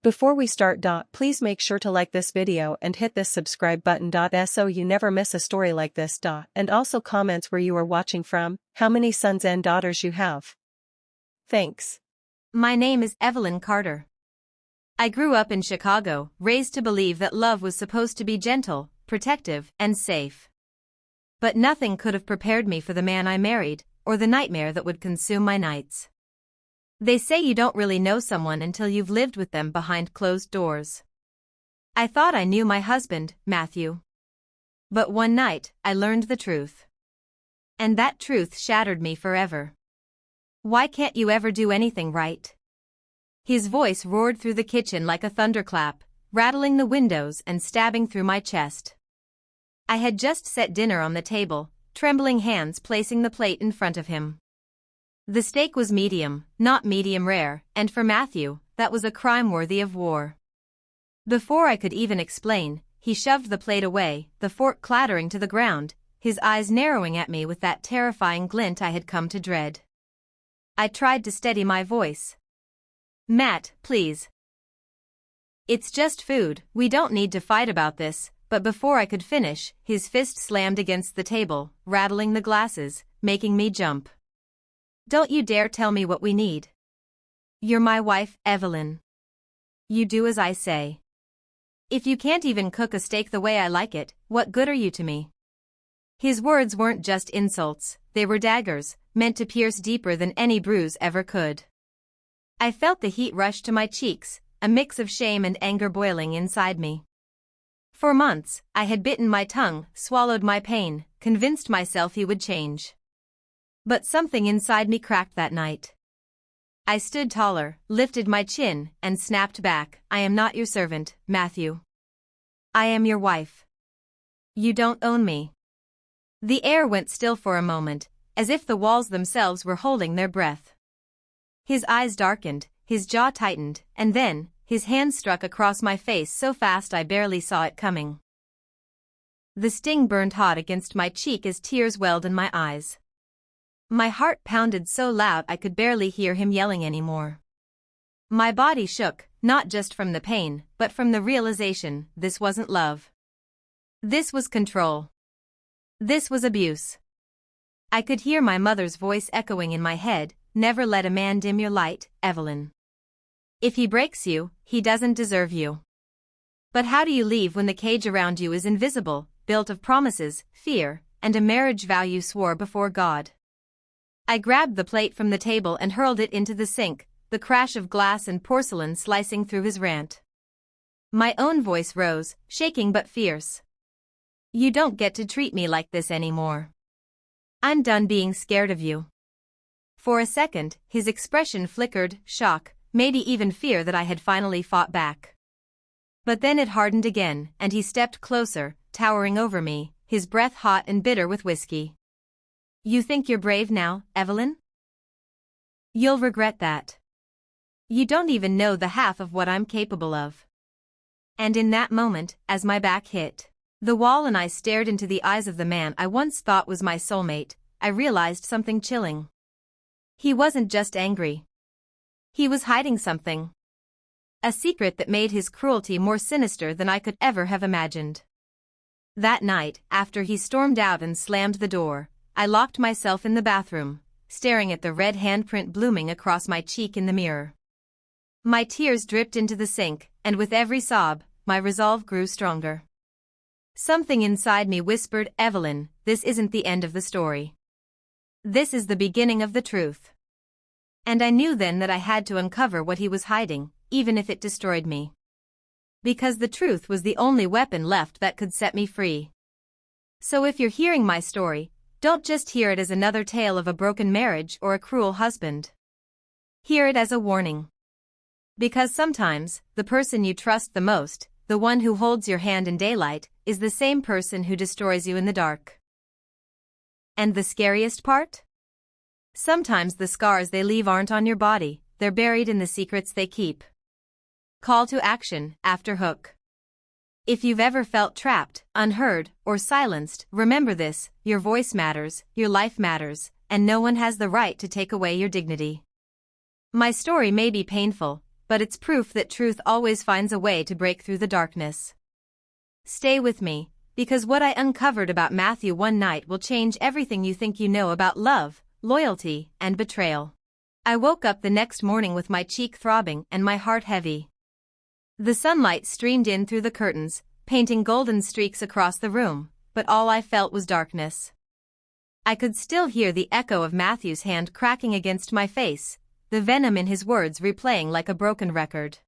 Before we start, please make sure to like this video and hit this subscribe button, so you never miss a story like this. And also comments where you are watching from, how many sons and daughters you have. Thanks. My name is Evelyn Carter. I grew up in Chicago, raised to believe that love was supposed to be gentle, protective, and safe. But nothing could have prepared me for the man I married, or the nightmare that would consume my nights. They say you don't really know someone until you've lived with them behind closed doors. I thought I knew my husband, Matthew. But one night, I learned the truth. And that truth shattered me forever. Why can't you ever do anything right? His voice roared through the kitchen like a thunderclap, rattling the windows and stabbing through my chest. I had just set dinner on the table, trembling hands placing the plate in front of him. The steak was medium, not medium rare, and for Matthew, that was a crime worthy of war. Before I could even explain, he shoved the plate away, the fork clattering to the ground, his eyes narrowing at me with that terrifying glint I had come to dread. I tried to steady my voice. "Matt, please. It's just food, we don't need to fight about this," but before I could finish, his fist slammed against the table, rattling the glasses, making me jump. "Don't you dare tell me what we need. You're my wife, Evelyn. You do as I say. If you can't even cook a steak the way I like it, what good are you to me?" His words weren't just insults, they were daggers, meant to pierce deeper than any bruise ever could. I felt the heat rush to my cheeks, a mix of shame and anger boiling inside me. For months, I had bitten my tongue, swallowed my pain, convinced myself he would change. But something inside me cracked that night. I stood taller, lifted my chin, and snapped back. "I am not your servant, Matthew. I am your wife. You don't own me." The air went still for a moment, as if the walls themselves were holding their breath. His eyes darkened, his jaw tightened, and then, his hand struck across my face so fast I barely saw it coming. The sting burned hot against my cheek as tears welled in my eyes. My heart pounded so loud I could barely hear him yelling anymore. My body shook, not just from the pain, but from the realization this wasn't love. This was control. This was abuse. I could hear my mother's voice echoing in my head, "Never let a man dim your light, Evelyn. If he breaks you, he doesn't deserve you." But how do you leave when the cage around you is invisible, built of promises, fear, and a marriage vow you swore before God? I grabbed the plate from the table and hurled it into the sink, the crash of glass and porcelain slicing through his rant. My own voice rose, shaking but fierce. "You don't get to treat me like this anymore. I'm done being scared of you." For a second, his expression flickered, shock, maybe even fear that I had finally fought back. But then it hardened again, and he stepped closer, towering over me, his breath hot and bitter with whiskey. "You think you're brave now, Evelyn? You'll regret that. You don't even know the half of what I'm capable of." And in that moment, as my back hit the wall and I stared into the eyes of the man I once thought was my soulmate, I realized something chilling. He wasn't just angry. He was hiding something. A secret that made his cruelty more sinister than I could ever have imagined. That night, after he stormed out and slammed the door, I locked myself in the bathroom, staring at the red handprint blooming across my cheek in the mirror. My tears dripped into the sink, and with every sob, my resolve grew stronger. Something inside me whispered, "Evelyn, this isn't the end of the story. This is the beginning of the truth." And I knew then that I had to uncover what he was hiding, even if it destroyed me. Because the truth was the only weapon left that could set me free. So if you're hearing my story, don't just hear it as another tale of a broken marriage or a cruel husband. Hear it as a warning. Because sometimes, the person you trust the most, the one who holds your hand in daylight, is the same person who destroys you in the dark. And the scariest part? Sometimes the scars they leave aren't on your body, they're buried in the secrets they keep. Call to action, after hook. If you've ever felt trapped, unheard, or silenced, remember this: your voice matters, your life matters, and no one has the right to take away your dignity. My story may be painful, but it's proof that truth always finds a way to break through the darkness. Stay with me, because what I uncovered about Matthew one night will change everything you think you know about love, loyalty, and betrayal. I woke up the next morning with my cheek throbbing and my heart heavy. The sunlight streamed in through the curtains, painting golden streaks across the room, but all I felt was darkness. I could still hear the echo of Matthew's hand cracking against my face, the venom in his words replaying like a broken record.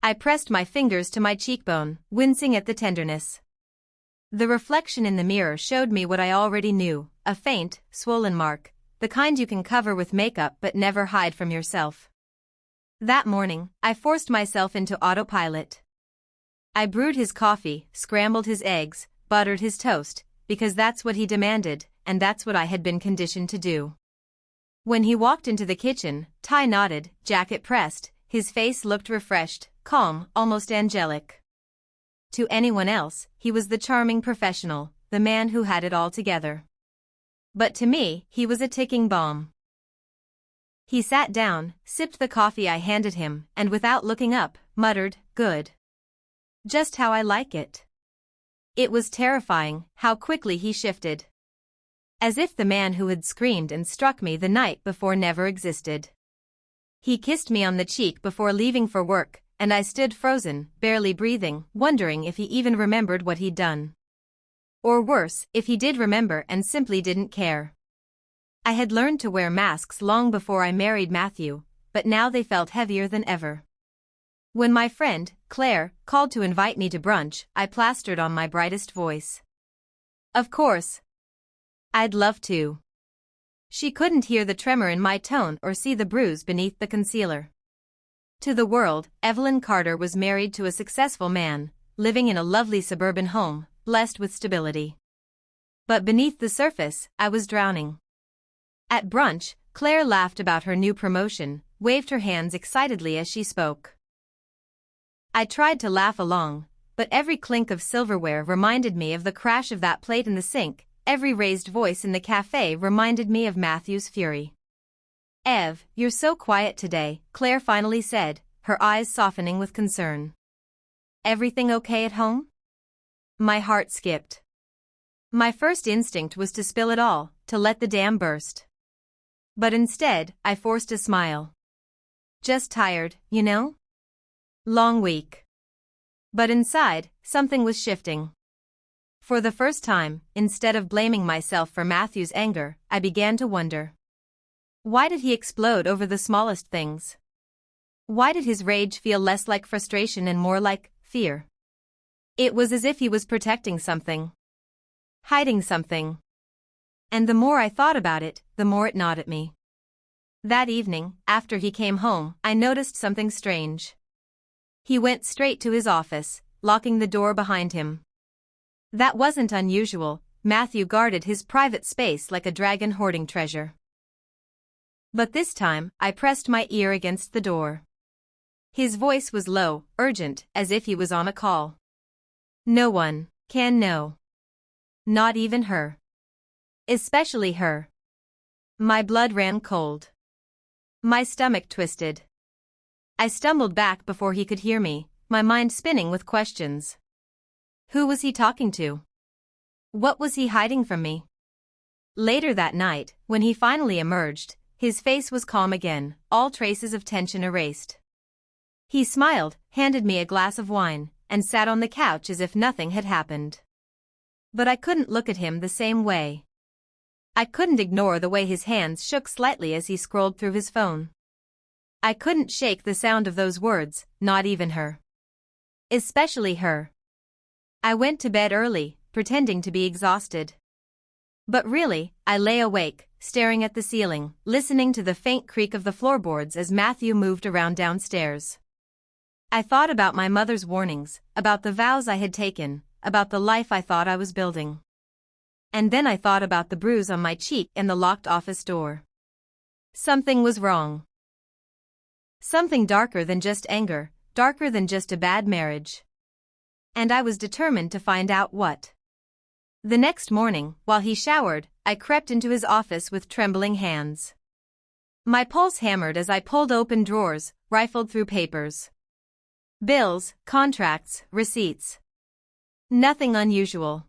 I pressed my fingers to my cheekbone, wincing at the tenderness. The reflection in the mirror showed me what I already knew, a faint, swollen mark, the kind you can cover with makeup but never hide from yourself. That morning, I forced myself into autopilot. I brewed his coffee, scrambled his eggs, buttered his toast, because that's what he demanded, and that's what I had been conditioned to do. When he walked into the kitchen, tie knotted, jacket pressed, his face looked refreshed, calm, almost angelic. To anyone else, he was the charming professional, the man who had it all together. But to me, he was a ticking bomb. He sat down, sipped the coffee I handed him, and without looking up, muttered, "Good. Just how I like it." It was terrifying, how quickly he shifted. As if the man who had screamed and struck me the night before never existed. He kissed me on the cheek before leaving for work, and I stood frozen, barely breathing, wondering if he even remembered what he'd done. Or worse, if he did remember and simply didn't care. I had learned to wear masks long before I married Matthew, but now they felt heavier than ever. When my friend, Claire, called to invite me to brunch, I plastered on my brightest voice. Of course. I'd love to. She couldn't hear the tremor in my tone or see the bruise beneath the concealer. To the world, Evelyn Carter was married to a successful man, living in a lovely suburban home, blessed with stability. But beneath the surface, I was drowning. At brunch, Claire laughed about her new promotion, waved her hands excitedly as she spoke. I tried to laugh along, but every clink of silverware reminded me of the crash of that plate in the sink, every raised voice in the cafe reminded me of Matthew's fury. "Ev, you're so quiet today," Claire finally said, her eyes softening with concern. "Everything okay at home?" My heart skipped. My first instinct was to spill it all, to let the dam burst. But instead, I forced a smile. "Just tired, you know? Long week." But inside, something was shifting. For the first time, instead of blaming myself for Matthew's anger, I began to wonder. Why did he explode over the smallest things? Why did his rage feel less like frustration and more like fear? It was as if he was protecting something. Hiding something. And the more I thought about it, the more it gnawed at me. That evening, after he came home, I noticed something strange. He went straight to his office, locking the door behind him. That wasn't unusual. Matthew guarded his private space like a dragon hoarding treasure. But this time, I pressed my ear against the door. His voice was low, urgent, as if he was on a call. "No one can know. Not even her. Especially her." My blood ran cold. My stomach twisted. I stumbled back before he could hear me, my mind spinning with questions. Who was he talking to? What was he hiding from me? Later that night, when he finally emerged, his face was calm again, all traces of tension erased. He smiled, handed me a glass of wine, and sat on the couch as if nothing had happened. But I couldn't look at him the same way. I couldn't ignore the way his hands shook slightly as he scrolled through his phone. I couldn't shake the sound of those words, not even her. Especially her. I went to bed early, pretending to be exhausted. But really, I lay awake, staring at the ceiling, listening to the faint creak of the floorboards as Matthew moved around downstairs. I thought about my mother's warnings, about the vows I had taken, about the life I thought I was building. And then I thought about the bruise on my cheek and the locked office door. Something was wrong. Something darker than just anger, darker than just a bad marriage. And I was determined to find out what. The next morning, while he showered, I crept into his office with trembling hands. My pulse hammered as I pulled open drawers, rifled through papers. Bills, contracts, receipts. Nothing unusual.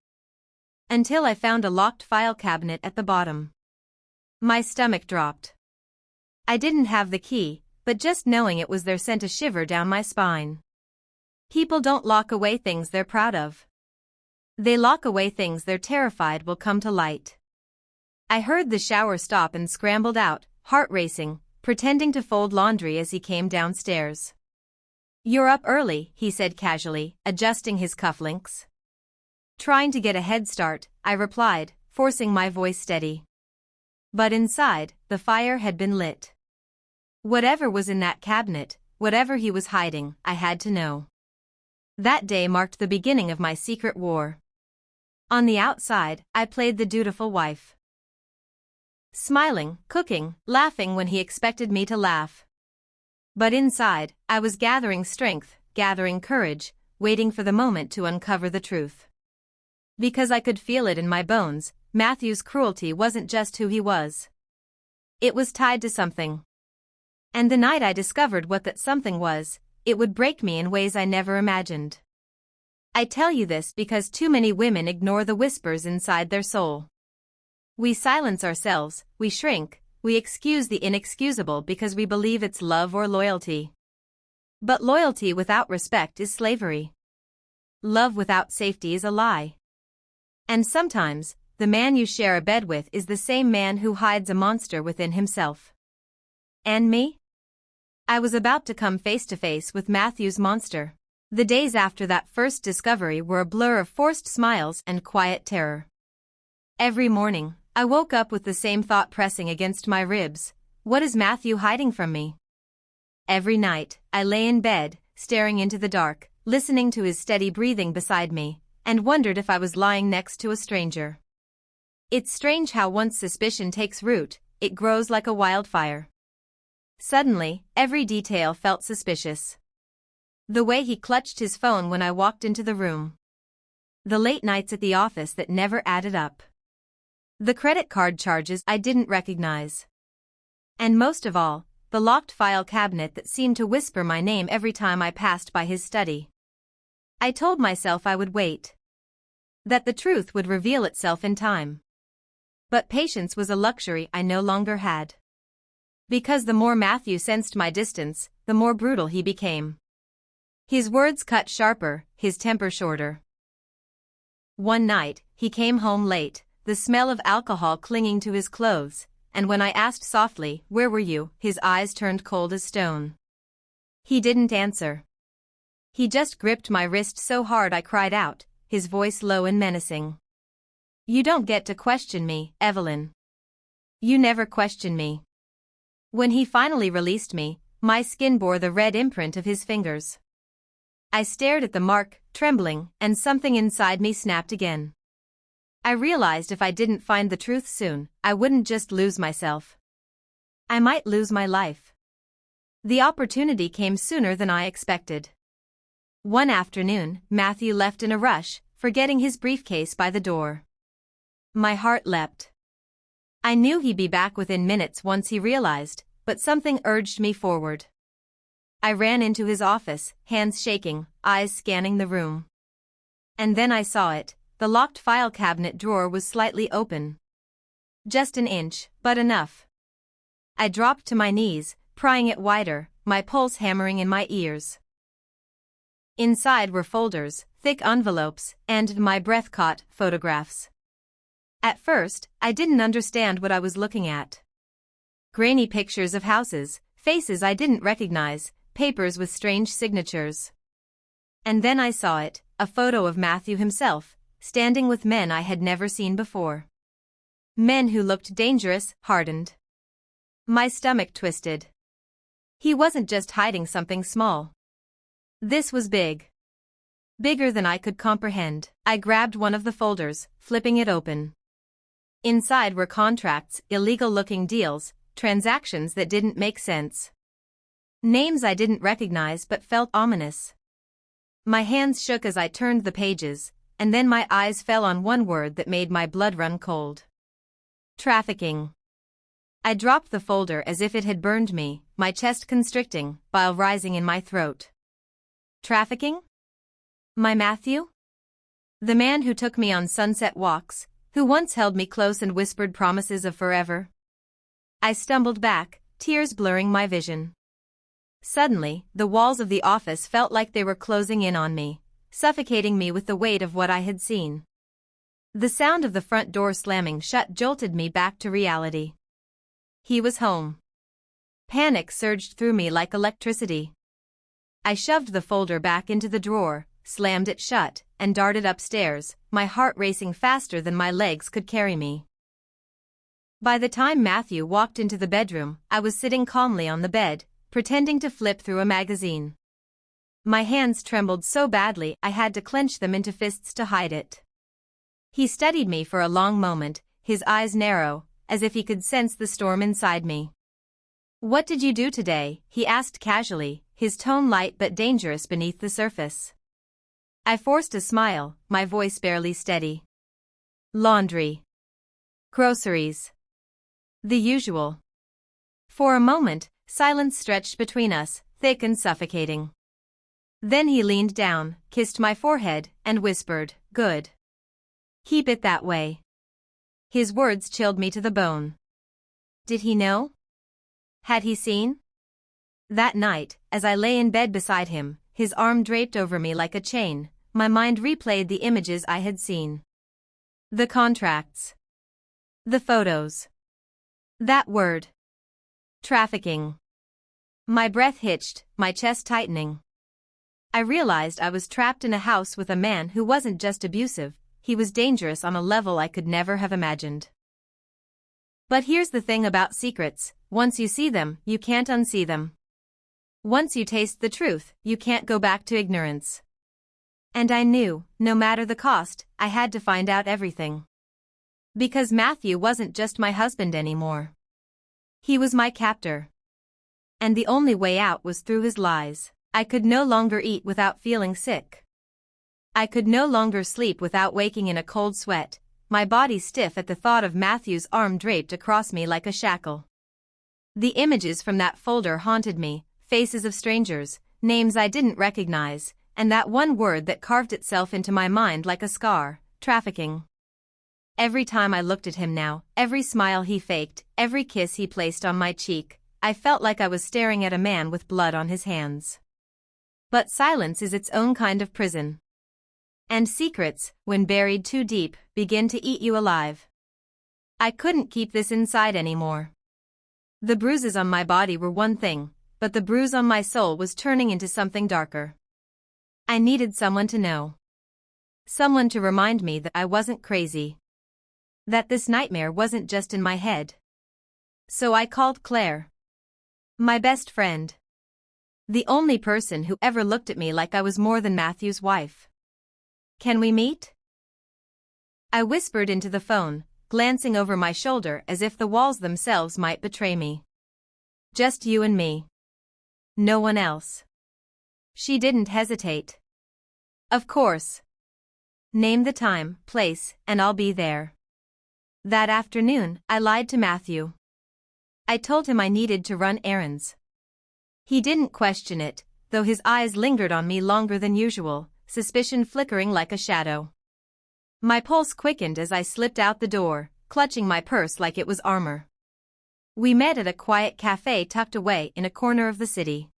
Until I found a locked file cabinet at the bottom. My stomach dropped. I didn't have the key, but just knowing it was there sent a shiver down my spine. People don't lock away things they're proud of. They lock away things they're terrified will come to light. I heard the shower stop and scrambled out, heart racing, pretending to fold laundry as he came downstairs. "You're up early," he said casually, adjusting his cufflinks. "Trying to get a head start," I replied, forcing my voice steady. But inside, the fire had been lit. Whatever was in that cabinet, whatever he was hiding, I had to know. That day marked the beginning of my secret war. On the outside, I played the dutiful wife. Smiling, cooking, laughing when he expected me to laugh. But inside, I was gathering strength, gathering courage, waiting for the moment to uncover the truth. Because I could feel it in my bones, Matthew's cruelty wasn't just who he was. It was tied to something. And the night I discovered what that something was, it would break me in ways I never imagined. I tell you this because too many women ignore the whispers inside their soul. We silence ourselves, we shrink, we excuse the inexcusable because we believe it's love or loyalty. But loyalty without respect is slavery. Love without safety is a lie. And sometimes, the man you share a bed with is the same man who hides a monster within himself. And me? I was about to come face to face with Matthew's monster. The days after that first discovery were a blur of forced smiles and quiet terror. Every morning, I woke up with the same thought pressing against my ribs: what is Matthew hiding from me? Every night, I lay in bed, staring into the dark, listening to his steady breathing beside me, and wondered if I was lying next to a stranger. It's strange how once suspicion takes root, it grows like a wildfire. Suddenly, every detail felt suspicious. The way he clutched his phone when I walked into the room. The late nights at the office that never added up. The credit card charges I didn't recognize. And most of all, the locked file cabinet that seemed to whisper my name every time I passed by his study. I told myself I would wait. That the truth would reveal itself in time. But patience was a luxury I no longer had. Because the more Matthew sensed my distance, the more brutal he became. His words cut sharper, his temper shorter. One night, he came home late, the smell of alcohol clinging to his clothes, and when I asked softly, "Where were you?" his eyes turned cold as stone. He didn't answer. He just gripped my wrist so hard I cried out, his voice low and menacing. "You don't get to question me, Evelyn. You never question me." When he finally released me, my skin bore the red imprint of his fingers. I stared at the mark, trembling, and something inside me snapped again. I realized if I didn't find the truth soon, I wouldn't just lose myself. I might lose my life. The opportunity came sooner than I expected. One afternoon, Matthew left in a rush, forgetting his briefcase by the door. My heart leapt. I knew he'd be back within minutes once he realized, but something urged me forward. I ran into his office, hands shaking, eyes scanning the room. And then I saw it. The locked file cabinet drawer was slightly open. Just an inch, but enough. I dropped to my knees, prying it wider, my pulse hammering in my ears. Inside were folders, thick envelopes, and, my breath caught, photographs. At first, I didn't understand what I was looking at. Grainy pictures of houses, faces I didn't recognize, papers with strange signatures. And then I saw it, a photo of Matthew himself, standing with men I had never seen before. Men who looked dangerous, hardened. My stomach twisted. He wasn't just hiding something small. This was big. Bigger than I could comprehend. I grabbed one of the folders, flipping it open. Inside were contracts, illegal-looking deals, transactions that didn't make sense. Names I didn't recognize but felt ominous. My hands shook as I turned the pages, and then my eyes fell on one word that made my blood run cold. Trafficking. I dropped the folder as if it had burned me, my chest constricting, bile rising in my throat. Trafficking? My Matthew? The man who took me on sunset walks, who once held me close and whispered promises of forever? I stumbled back, tears blurring my vision. Suddenly, the walls of the office felt like they were closing in on me, suffocating me with the weight of what I had seen. The sound of the front door slamming shut jolted me back to reality. He was home. Panic surged through me like electricity. I shoved the folder back into the drawer, slammed it shut, and darted upstairs, my heart racing faster than my legs could carry me. By the time Matthew walked into the bedroom, I was sitting calmly on the bed, pretending to flip through a magazine. My hands trembled so badly I had to clench them into fists to hide it. He studied me for a long moment, his eyes narrow, as if he could sense the storm inside me. "What did you do today?" he asked casually, his tone light but dangerous beneath the surface. I forced a smile, my voice barely steady. "Laundry. Groceries. The usual." For a moment, silence stretched between us, thick and suffocating. Then he leaned down, kissed my forehead, and whispered, "Good. Keep it that way." His words chilled me to the bone. Did he know? Had he seen? That night, as I lay in bed beside him, his arm draped over me like a chain, my mind replayed the images I had seen. The contracts. The photos. That word. Trafficking. My breath hitched, my chest tightening. I realized I was trapped in a house with a man who wasn't just abusive, he was dangerous on a level I could never have imagined. But here's the thing about secrets, once you see them, you can't unsee them. Once you taste the truth, you can't go back to ignorance. And I knew, no matter the cost, I had to find out everything. Because Matthew wasn't just my husband anymore. He was my captor. And the only way out was through his lies. I could no longer eat without feeling sick. I could no longer sleep without waking in a cold sweat, my body stiff at the thought of Matthew's arm draped across me like a shackle. The images from that folder haunted me, faces of strangers, names I didn't recognize, and that one word that carved itself into my mind like a scar, trafficking. Every time I looked at him now, every smile he faked, every kiss he placed on my cheek, I felt like I was staring at a man with blood on his hands. But silence is its own kind of prison. And secrets, when buried too deep, begin to eat you alive. I couldn't keep this inside anymore. The bruises on my body were one thing, but the bruise on my soul was turning into something darker. I needed someone to know. Someone to remind me that I wasn't crazy. That this nightmare wasn't just in my head. So I called Claire. My best friend. The only person who ever looked at me like I was more than Matthew's wife. "Can we meet?" I whispered into the phone, glancing over my shoulder as if the walls themselves might betray me. "Just you and me. No one else." She didn't hesitate. "Of course. Name the time, place, and I'll be there." That afternoon, I lied to Matthew. I told him I needed to run errands. He didn't question it, though his eyes lingered on me longer than usual, suspicion flickering like a shadow. My pulse quickened as I slipped out the door, clutching my purse like it was armor. We met at a quiet cafe tucked away in a corner of the city.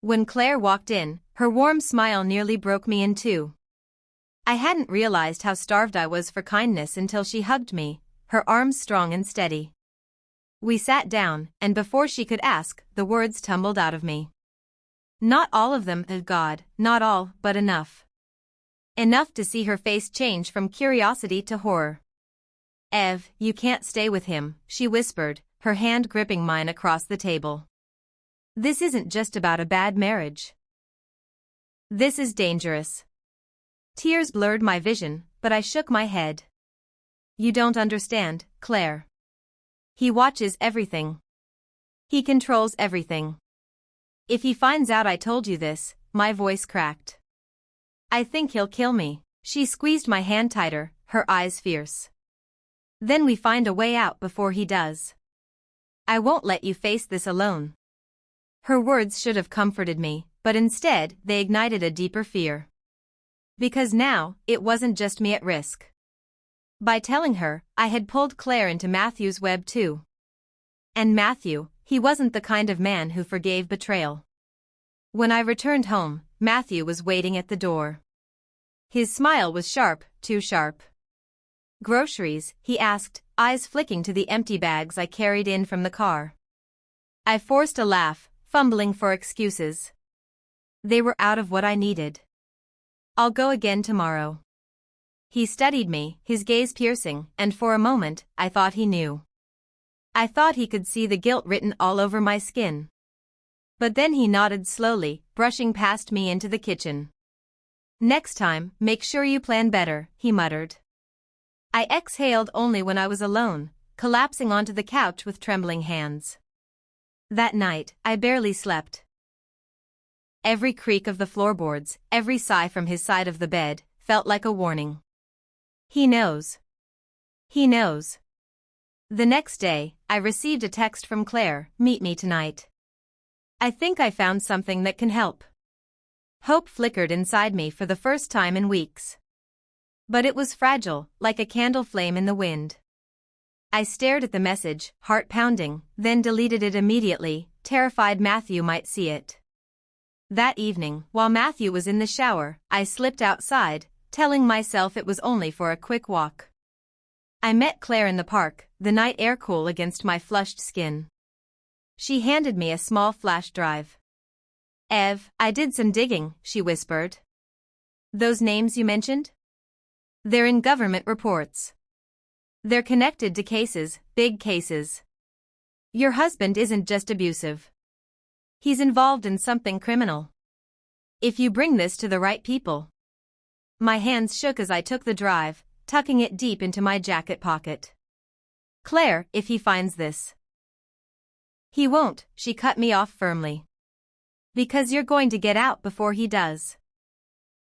When Claire walked in, her warm smile nearly broke me in two. I hadn't realized how starved I was for kindness until she hugged me, her arms strong and steady. We sat down, and before she could ask, the words tumbled out of me. Not all of them, oh God, not all, but enough. Enough to see her face change from curiosity to horror. "Ev, you can't stay with him," she whispered, her hand gripping mine across the table. "This isn't just about a bad marriage. This is dangerous." Tears blurred my vision, but I shook my head. "You don't understand, Claire. He watches everything. He controls everything. If he finds out I told you this," my voice cracked. "I think he'll kill me." She squeezed my hand tighter, her eyes fierce. "Then we find a way out before he does. I won't let you face this alone." Her words should have comforted me, but instead they ignited a deeper fear. Because now, it wasn't just me at risk. By telling her, I had pulled Claire into Matthew's web too. And Matthew, he wasn't the kind of man who forgave betrayal. When I returned home, Matthew was waiting at the door. His smile was sharp, too sharp. "Groceries?" he asked, eyes flicking to the empty bags I carried in from the car. I forced a laugh, fumbling for excuses. They were out of what I needed. "I'll go again tomorrow." He studied me, his gaze piercing, and for a moment, I thought he knew. I thought he could see the guilt written all over my skin. But then he nodded slowly, brushing past me into the kitchen. "Next time, make sure you plan better," he muttered. I exhaled only when I was alone, collapsing onto the couch with trembling hands. That night, I barely slept. Every creak of the floorboards, every sigh from his side of the bed, felt like a warning. He knows. He knows. The next day, I received a text from Claire, "Meet me tonight. I think I found something that can help." Hope flickered inside me for the first time in weeks. But it was fragile, like a candle flame in the wind. I stared at the message, heart pounding, then deleted it immediately, terrified Matthew might see it. That evening, while Matthew was in the shower, I slipped outside, telling myself it was only for a quick walk. I met Claire in the park, the night air cool against my flushed skin. She handed me a small flash drive. "Ev, I did some digging," she whispered. "Those names you mentioned? They're in government reports. They're connected to cases, big cases. Your husband isn't just abusive. He's involved in something criminal. If you bring this to the right people." My hands shook as I took the drive, tucking it deep into my jacket pocket. "Claire, if he finds this." "He won't," she cut me off firmly. "Because you're going to get out before he does."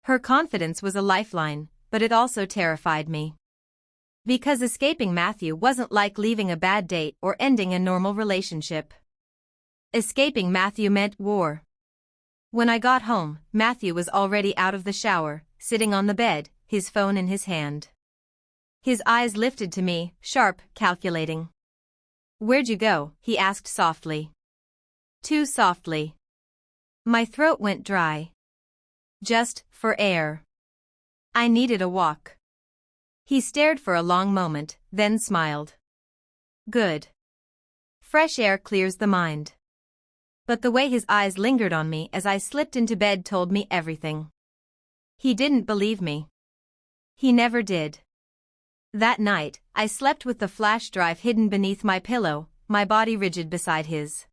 Her confidence was a lifeline, but it also terrified me. Because escaping Matthew wasn't like leaving a bad date or ending a normal relationship. Escaping Matthew meant war. When I got home, Matthew was already out of the shower, sitting on the bed, his phone in his hand. His eyes lifted to me, sharp, calculating. "Where'd you go?" he asked softly. Too softly. My throat went dry. "Just for air. I needed a walk." He stared for a long moment, then smiled. "Good. Fresh air clears the mind." But the way his eyes lingered on me as I slipped into bed told me everything. He didn't believe me. He never did. That night, I slept with the flash drive hidden beneath my pillow, my body rigid beside his.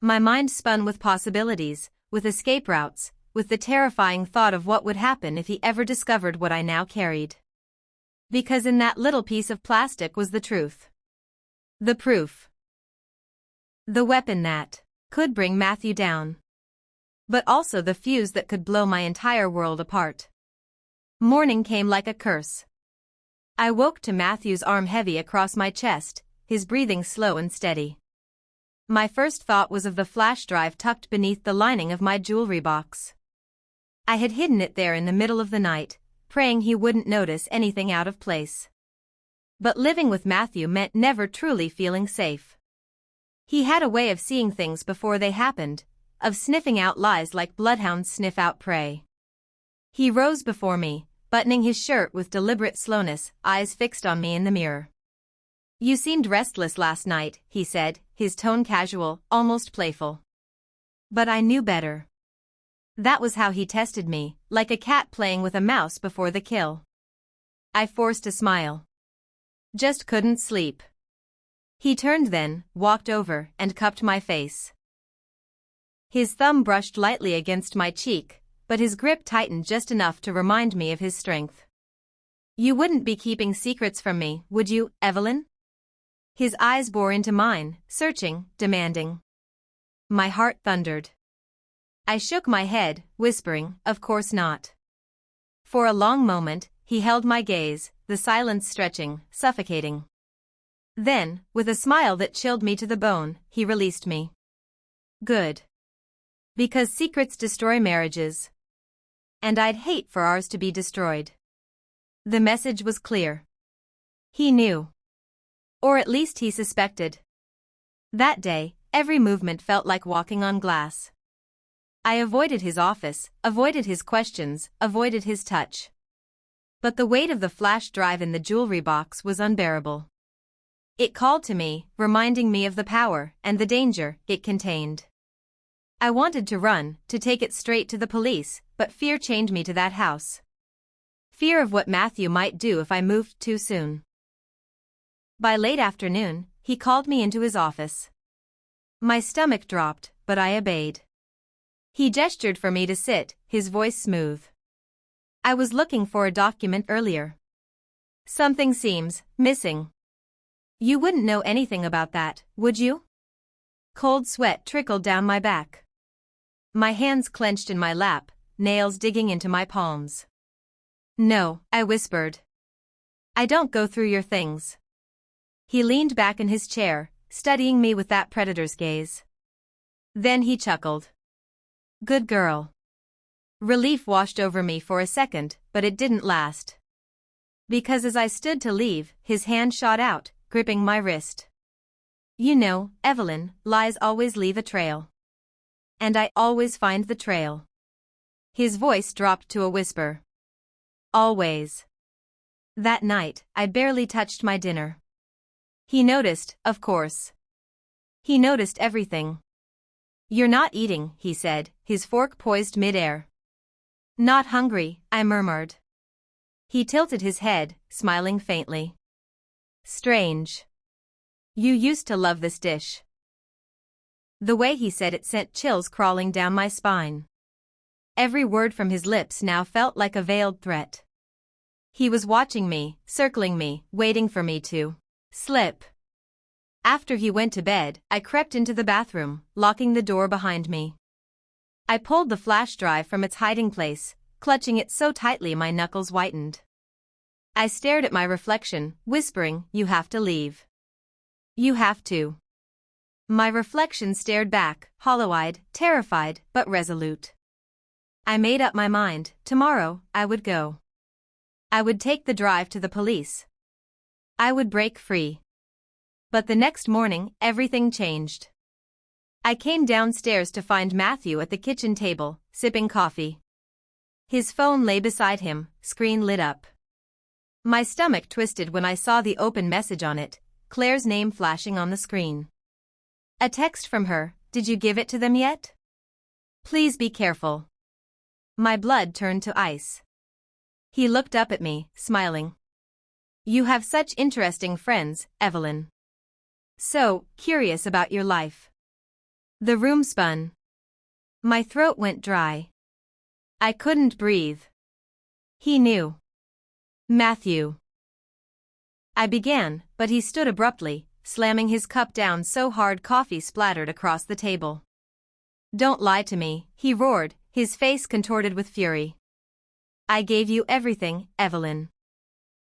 My mind spun with possibilities, with escape routes, with the terrifying thought of what would happen if he ever discovered what I now carried. Because in that little piece of plastic was the truth. The proof. The weapon that could bring Matthew down. But also the fuse that could blow my entire world apart. Morning came like a curse. I woke to Matthew's arm heavy across my chest, his breathing slow and steady. My first thought was of the flash drive tucked beneath the lining of my jewelry box. I had hidden it there in the middle of the night, praying he wouldn't notice anything out of place. But living with Matthew meant never truly feeling safe. He had a way of seeing things before they happened, of sniffing out lies like bloodhounds sniff out prey. He rose before me, buttoning his shirt with deliberate slowness, eyes fixed on me in the mirror. "You seemed restless last night," he said, his tone casual, almost playful. But I knew better. That was how he tested me, like a cat playing with a mouse before the kill. I forced a smile. "Just couldn't sleep." He turned then, walked over, and cupped my face. His thumb brushed lightly against my cheek, but his grip tightened just enough to remind me of his strength. "You wouldn't be keeping secrets from me, would you, Evelyn?" His eyes bore into mine, searching, demanding. My heart thundered. I shook my head, whispering, "Of course not." For a long moment, he held my gaze, the silence stretching, suffocating. Then, with a smile that chilled me to the bone, he released me. "Good. Because secrets destroy marriages. And I'd hate for ours to be destroyed. The message was clear. He knew. Or at least he suspected. That day, every movement felt like walking on glass. I avoided his office, avoided his questions, avoided his touch. But the weight of the flash drive in the jewelry box was unbearable. It called to me, reminding me of the power and the danger it contained. I wanted to run, to take it straight to the police, but fear chained me to that house. Fear of what Matthew might do if I moved too soon. By late afternoon, he called me into his office. My stomach dropped, but I obeyed. He gestured for me to sit, his voice smooth. I was looking for a document earlier. Something seems missing. You wouldn't know anything about that, would you? Cold sweat trickled down my back. My hands clenched in my lap, nails digging into my palms. No, I whispered. I don't go through your things. He leaned back in his chair, studying me with that predator's gaze. Then he chuckled. Good girl. Relief washed over me for a second, but it didn't last. Because as I stood to leave, his hand shot out, gripping my wrist. You know, Evelyn, lies always leave a trail. And I always find the trail. His voice dropped to a whisper. Always. That night, I barely touched my dinner. He noticed, of course. He noticed everything. You're not eating, he said, his fork poised mid-air. Not hungry, I murmured. He tilted his head, smiling faintly. Strange. You used to love this dish. The way he said it sent chills crawling down my spine. Every word from his lips now felt like a veiled threat. He was watching me, circling me, waiting for me to slip. After he went to bed, I crept into the bathroom, locking the door behind me. I pulled the flash drive from its hiding place, clutching it so tightly my knuckles whitened. I stared at my reflection, whispering, "You have to leave. You have to." My reflection stared back, hollow-eyed, terrified, but resolute. I made up my mind, tomorrow, I would go. I would take the drive to the police. I would break free. But the next morning, everything changed. I came downstairs to find Matthew at the kitchen table, sipping coffee. His phone lay beside him, screen lit up. My stomach twisted when I saw the open message on it, Claire's name flashing on the screen. A text from her, "Did you give it to them yet? Please be careful." My blood turned to ice. He looked up at me, smiling. You have such interesting friends, Evelyn. So curious about your life. The room spun. My throat went dry. I couldn't breathe. He knew. Matthew. I began, but he stood abruptly, slamming his cup down so hard coffee splattered across the table. Don't lie to me, he roared, his face contorted with fury. I gave you everything, Evelyn.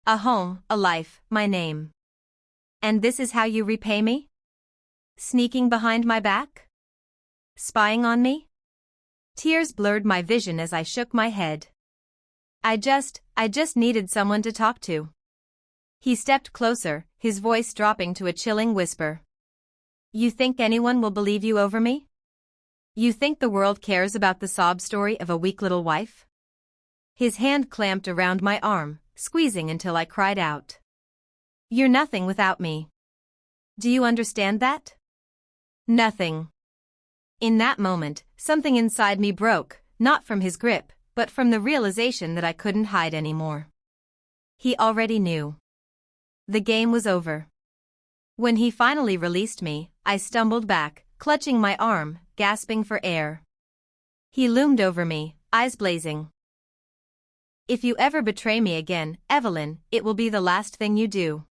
A home, a life, my name. And this is how you repay me? Sneaking behind my back? Spying on me? Tears blurred my vision as I shook my head. I just needed someone to talk to. He stepped closer, his voice dropping to a chilling whisper. You think anyone will believe you over me? You think the world cares about the sob story of a weak little wife? His hand clamped around my arm, squeezing until I cried out. You're nothing without me. Do you understand that? Nothing. In that moment, something inside me broke, not from his grip, but from the realization that I couldn't hide anymore. He already knew. The game was over. When he finally released me, I stumbled back, clutching my arm, gasping for air. He loomed over me, eyes blazing. If you ever betray me again, Evelyn, it will be the last thing you do.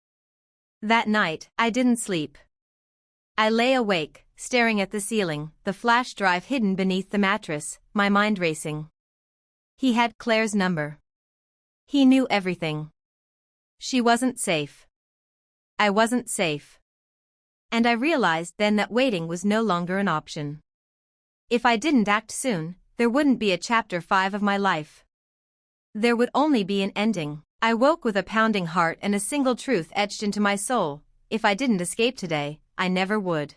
That night, I didn't sleep. I lay awake, staring at the ceiling, the flash drive hidden beneath the mattress, my mind racing. He had Claire's number. He knew everything. She wasn't safe. I wasn't safe. And I realized then that waiting was no longer an option. If I didn't act soon, there wouldn't be a chapter 5 of my life. There would only be an ending. I woke with a pounding heart and a single truth etched into my soul: if I didn't escape today, I never would.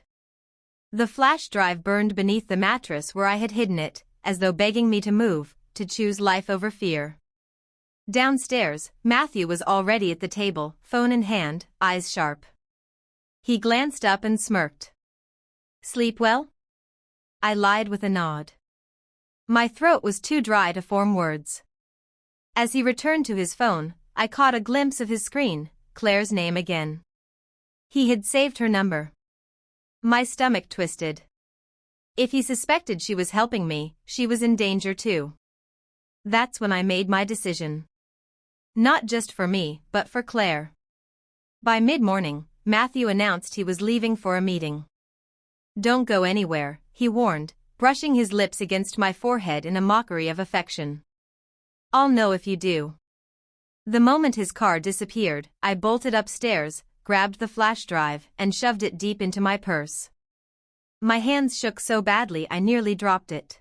The flash drive burned beneath the mattress where I had hidden it, as though begging me to move, to choose life over fear. Downstairs, Matthew was already at the table, phone in hand, eyes sharp. He glanced up and smirked. "Sleep well?" I lied with a nod. My throat was too dry to form words. As he returned to his phone, I caught a glimpse of his screen, Claire's name again. He had saved her number. My stomach twisted. If he suspected she was helping me, she was in danger too. That's when I made my decision. Not just for me, but for Claire. By mid-morning, Matthew announced he was leaving for a meeting. "Don't go anywhere," he warned, brushing his lips against my forehead in a mockery of affection. "I'll know if you do." The moment his car disappeared, I bolted upstairs, grabbed the flash drive, and shoved it deep into my purse. My hands shook so badly I nearly dropped it.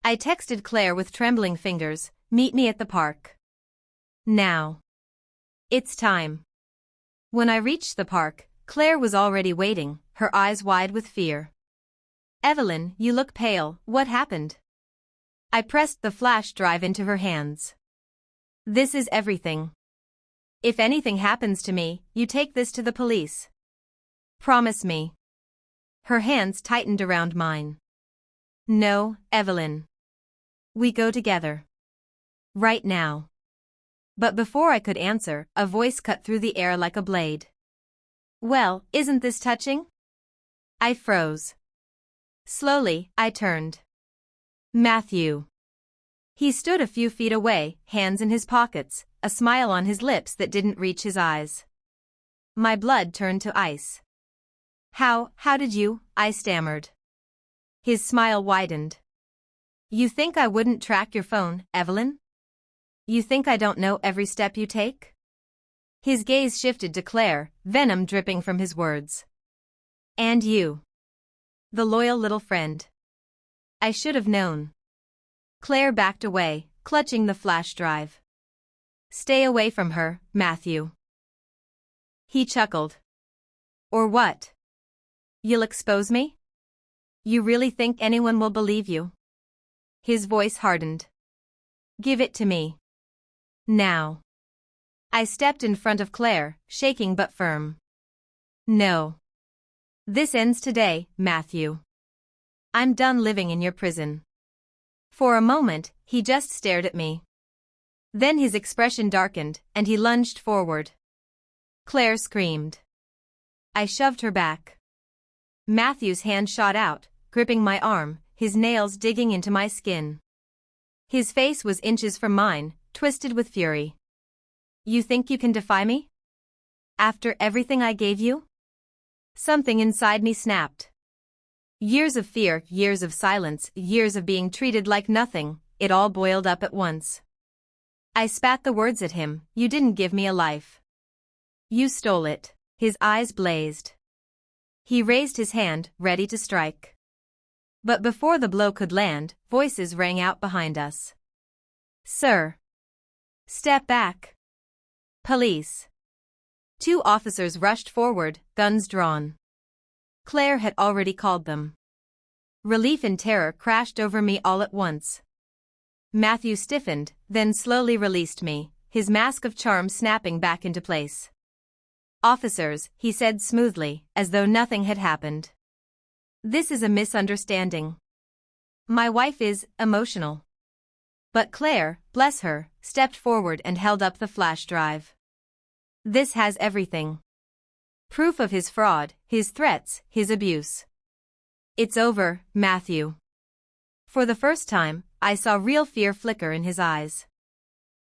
I texted Claire with trembling fingers, "Meet me at the park. Now. It's time." When I reached the park, Claire was already waiting, her eyes wide with fear. "Evelyn, you look pale, what happened?" I pressed the flash drive into her hands. "This is everything. If anything happens to me, you take this to the police. Promise me." Her hands tightened around mine. "No, Evelyn. We go together. Right now." But before I could answer, a voice cut through the air like a blade. "Well, isn't this touching?" I froze. Slowly, I turned. Matthew. He stood a few feet away, hands in his pockets, a smile on his lips that didn't reach his eyes. My blood turned to ice. How did you?" I stammered. His smile widened. "You think I wouldn't track your phone, Evelyn? You think I don't know every step you take?" His gaze shifted to Claire, venom dripping from his words. "And you. The loyal little friend. I should have known." Claire backed away, clutching the flash drive. "Stay away from her, Matthew." He chuckled. "Or what? You'll expose me? You really think anyone will believe you?" His voice hardened. "Give it to me. Now." I stepped in front of Claire, shaking but firm. "No. This ends today, Matthew. I'm done living in your prison." For a moment, he just stared at me. Then his expression darkened, and he lunged forward. Claire screamed. I shoved her back. Matthew's hand shot out, gripping my arm, his nails digging into my skin. His face was inches from mine, twisted with fury. "You think you can defy me? After everything I gave you?" Something inside me snapped. Years of fear, years of silence, years of being treated like nothing, it all boiled up at once. I spat the words at him. "You didn't give me a life. You stole it." His eyes blazed. He raised his hand, ready to strike. But before the blow could land, voices rang out behind us. "Sir! Step back! Police!" 2 officers rushed forward, guns drawn. Claire had already called them. Relief and terror crashed over me all at once. Matthew stiffened, then slowly released me, his mask of charm snapping back into place. "Officers," he said smoothly, as though nothing had happened. "This is a misunderstanding. My wife is emotional." But Claire, bless her, stepped forward and held up the flash drive. "This has everything. Proof of his fraud, his threats, his abuse. It's over, Matthew." For the first time, I saw real fear flicker in his eyes.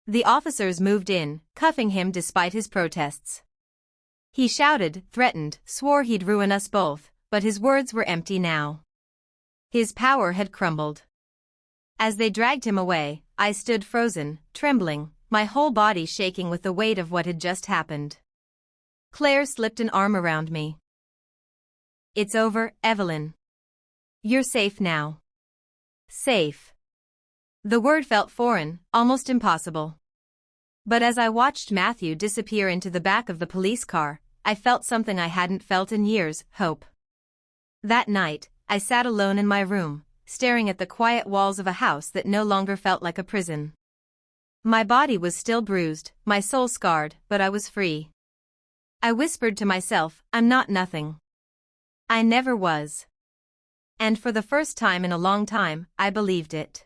The officers moved in, cuffing him despite his protests. He shouted, threatened, swore he'd ruin us both, but his words were empty now. His power had crumbled. As they dragged him away, I stood frozen, trembling, my whole body shaking with the weight of what had just happened. Claire slipped an arm around me. "It's over, Evelyn. You're safe now. Safe. The word felt foreign, almost impossible. But as I watched Matthew disappear into the back of the police car, I felt something I hadn't felt in years, hope. That night, I sat alone in my room, staring at the quiet walls of a house that no longer felt like a prison. My body was still bruised, my soul scarred, but I was free. I whispered to myself, I'm not nothing. I never was. And for the first time in a long time, I believed it.